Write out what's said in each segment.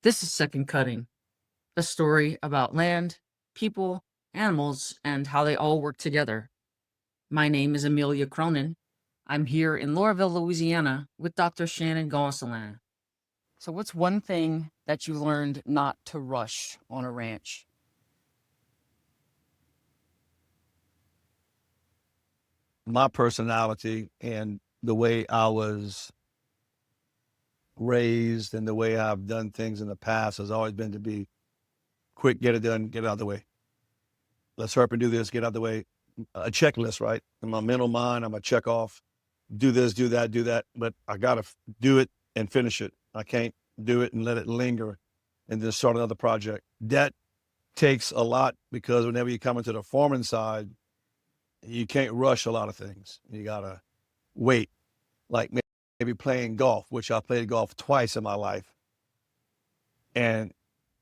This is Second Cutting, the story about land, people, animals, and how they all work together. My name is Amelia Cronin. I'm here in Laurelville, Louisiana with Dr. Shannon Gonsoulin. So, what's one thing that you learned not to rush on a ranch? My personality and the way I was raised and the way I've done things in the past has always been to be quick, get it done, get it out of the way. Let's hurry up and do this, get out of the way. A checklist, right? In my mental mind, I'm a check off, do this, do that, do that. But I got to do it and finish it. I can't do it and let it linger and then start another project. That takes a lot because whenever you come into the farming side, you can't rush a lot of things. You got to wait. Like maybe playing golf, which I played golf twice in my life. And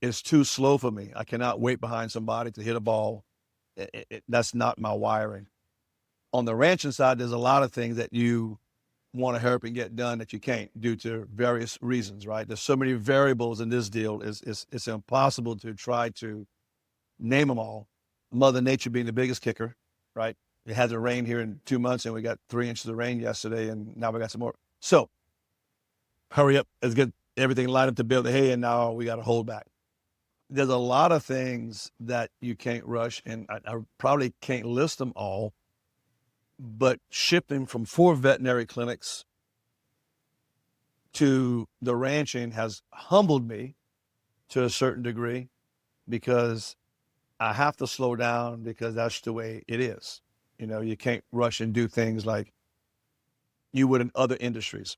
it's too slow for me. I cannot wait behind somebody to hit a ball. That's not my wiring. On the ranching side, there's a lot of things that you want to hurry up and get done that you can't due to various reasons, right? There's so many variables in this deal. It's impossible to try to name them all. Mother Nature being the biggest kicker, right? It hasn't rained here in 2 months, and we got 3 inches of rain yesterday, and now we got some more. So hurry up, let's get everything lined up to build the hay, and now we got to hold back. There's a lot of things that you can't rush, and I probably can't list them all, but shifting from 4 veterinary clinics to the ranching has humbled me to a certain degree because I have to slow down because that's the way it is. You know, you can't rush and do things like you would in other industries.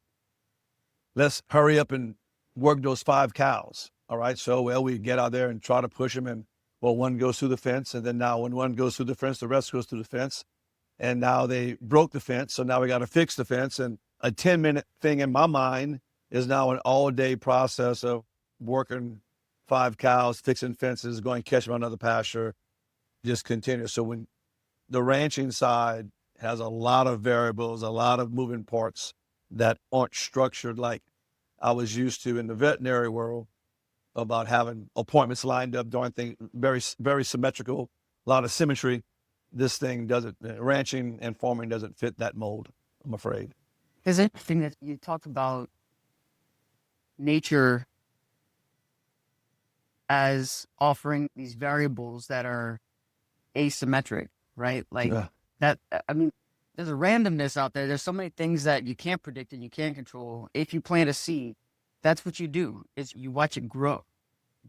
Let's hurry up and work those 5 cows. All right. So, well, we get out there and try to push them. And, well, one goes through the fence. And then now when one goes through the fence, the rest goes through the fence. And now they broke the fence. So now we got to fix the fence. And a 10-minute thing in my mind is now an all-day process of working 5 cows, fixing fences, going catch them on another pasture, just continue. So when the ranching side has a lot of variables, a lot of moving parts that aren't structured like I was used to in the veterinary world about having appointments lined up, doing things very, very symmetrical, a lot of symmetry. This thing doesn't, ranching and farming doesn't fit that mold, I'm afraid. It's interesting that you talked about nature as offering these variables that are asymmetric, right? Like Yeah. that, I mean, there's a randomness out there. There's so many things that you can't predict and you can't control. If you plant a seed, that's what you do is you watch it grow,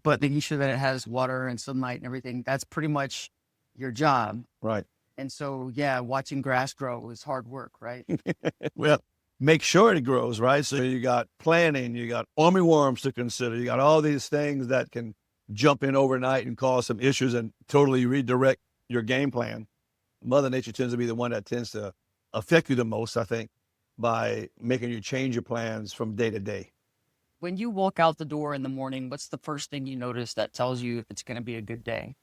but making sure that it has water and sunlight and everything, that's pretty much your job. Right. And so, yeah, watching grass grow is hard work, right? Well, make sure it grows, right? So you got planting, you got armyworms to consider, you got all these things that can jump in overnight and cause some issues and totally redirect your game plan. Mother Nature tends to be the one that tends to affect you the most, I think, by making you change your plans from day to day. When you walk out the door in the morning, what's the first thing you notice that tells you if it's going to be a good day?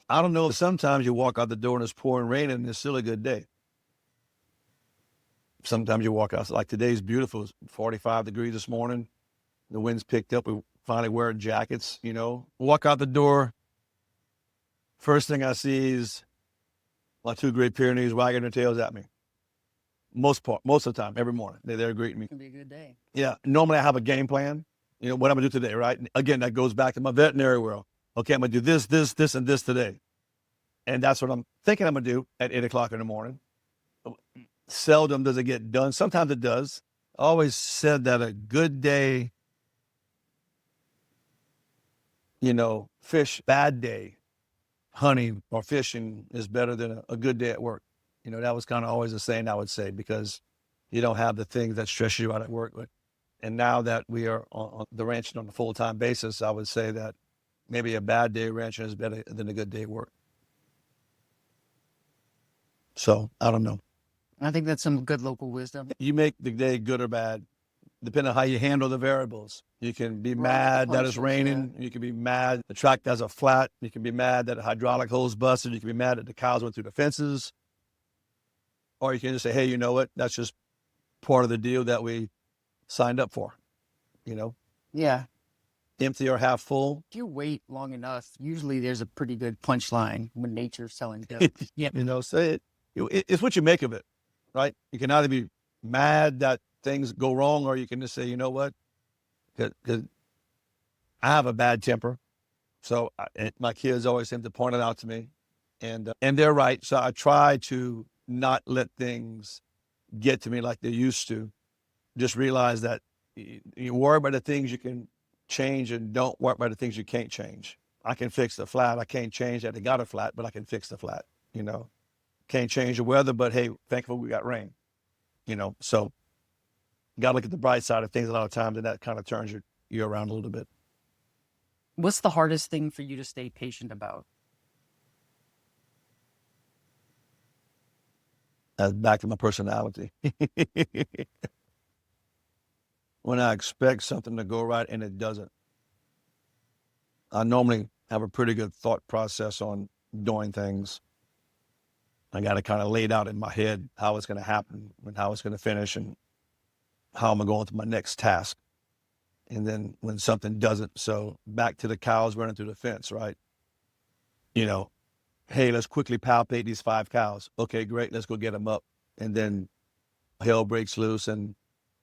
I don't know. Sometimes you walk out the door and it's pouring rain and it's still a good day. Sometimes you walk out, like today's beautiful, it's 45 degrees this morning. The wind's picked up. We finally wearing jackets, you know. Walk out the door. First thing I see is my 2 Great Pyrenees wagging their tails at me. Most of the time, every morning, they're there greeting me. It's going to be a good day. Yeah. Normally I have a game plan. You know, what I'm going to do today, right? Again, that goes back to my veterinary world. Okay, I'm going to do this, this, this, and this today. And that's what I'm thinking I'm going to do at 8 o'clock in the morning. Seldom does it get done. Sometimes it does. I always said that a good day, you know, bad day, hunting or fishing is better than a good day at work. You know, that was kind of always a saying I would say because you don't have the things that stress you out at work. And now that we are on the ranching on a full-time basis, I would say that maybe a bad day ranching is better than a good day at work. So I don't know. I think that's some good local wisdom. You make the day good or bad, depending on how you handle the variables. You can be mad that it's raining. You can be mad the track has a flat. You can be mad that the hydraulic hose busted. You can be mad that the cows went through the fences. Or you can just say, hey, you know what? That's just part of the deal that we signed up for, you know, Yeah. empty or half full. If you wait long enough, usually there's a pretty good punchline when nature's telling you. Yeah. You know, say it's what you make of it, right? You can either be mad that things go wrong, or you can just say, you know what, because I have a bad temper. So and my kids always seem to point it out to me, and they're right. So I try to not let things get to me like they used to. Just realize that you worry about the things you can change and don't worry about the things you can't change. I can fix the flat. I can't change that they got a flat, but I can fix the flat. You know, can't change the weather, but hey, thankful we got rain. You know, so got to look at the bright side of things a lot of times, and that kind of turns you around a little bit. What's the hardest thing for you to stay patient about? That's back to my personality. When I expect something to go right and it doesn't, I normally have a pretty good thought process on doing things. I got to kind of lay it out in my head how it's going to happen and how it's going to finish and how I'm going to go on to my next task. And then when something doesn't, so back to the cows running through the fence, right? You know, hey, let's quickly palpate these 5 cows. Okay, great, let's go get them up. And then hell breaks loose and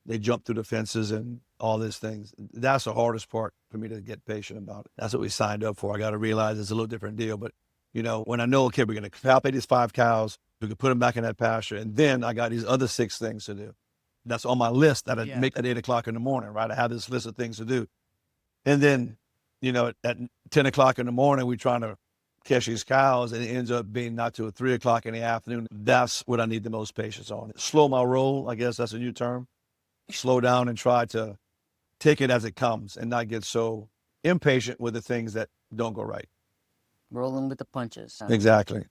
they jump through the fences and all these things. That's the hardest part for me to get patient about it. That's what we signed up for. I got to realize it's a little different deal. But, you know, when I know, okay, we're going to palpate these 5 cows, we can put them back in that pasture. And then I got these other 6 things to do. That's on my list that I make at 8 o'clock in the morning, right? I have this list of things to do. And then, you know, at 10 o'clock in the morning, we're trying to catch these cows, and it ends up being not till 3 o'clock in the afternoon. That's what I need the most patience on. Slow my roll, I guess that's a new term. Slow down and try to take it as it comes and not get so impatient with the things that don't go right. Rolling with the punches. Exactly.